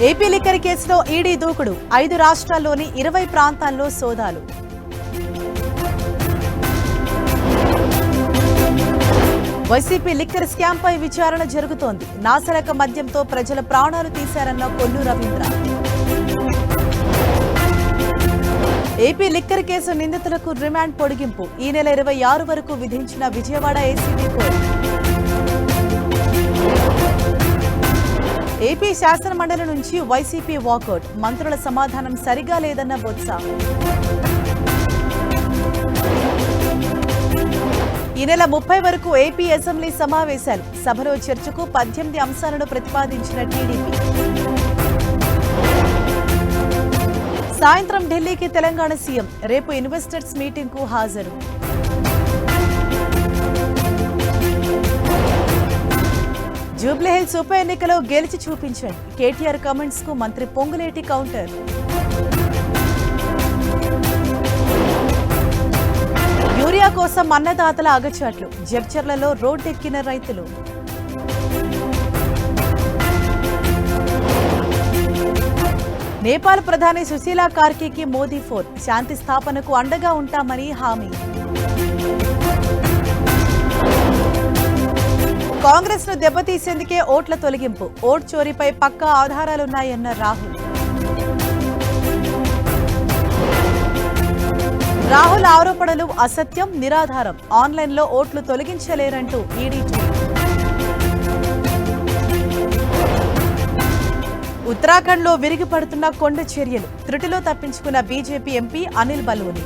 AP liquor కేసులో ED దూకుడు 5 రాష్ట్రాల్లోని 20 ప్రాంతాల్లో సోదాలు. వైసీపీ లిక్కర్ స్కామ్ పై విచారణ జరుగుతోంది. నాసిరకం మద్యంతో ప్రజల ప్రాణాలు తీశారన్న Kollu Ravindra. AP liquor case నిందితులకు రిమాండ్ పొడిగింపు ఈ నెల 26 వరకు విధించిన విజయవాడ ఏసీబీ కోర్టు. ఏపీ శాసనమండలి నుంచి వైసీపీ వాకౌట్, మంత్రుల సమాధానం సరిగా లేదన్న బొత్స. ఈ నెల 30 వరకు ఏపీ అసెంబ్లీ సమావేశాలు, సభలో చర్చకు 18 అంశాలను ప్రతిపాదించిన టీడీపీ. సాయంత్రం ఢిల్లీకి తెలంగాణ సీఎం, రేపు ఇన్వెస్టర్స్ మీటింగ్ కు హాజరు. జూబ్లీహిల్స్ ఉప ఎన్నికలో గెలిచి చూపించండి, కేటీఆర్ కామెంట్స్ కు మంత్రి పొంగులేటి కౌంటర్. యూరియా కోసం అన్నదాతల అగచాట్లు, జడ్చర్లలో రోడ్డెక్కిన రైతులు. నేపాల్ ప్రధాని సుశీలా కార్కీకి మోదీ ఫోన్, శాంతి స్థాపనకు అండగా ఉంటామని హామీ. కాంగ్రెస్ ను దెబ్బతీసేందుకే ఓట్ల తొలగింపు, ఓట్ చోరీపై పక్కా ఆధారాలున్నాయన్న రాహుల్. రాహుల్ ఆరోపణలు అసత్యం, నిరాధారం, ఆన్లైన్లో ఓట్లు తొలగించలేరంటూ ఈడీ ట్వీట్. ఉత్తరాఖండ్లో విరిగిపడుతున్న కొండ చర్యలు, త్రుటిలో తప్పించుకున్న బీజేపీ ఎంపీ అనిల్ బలూని.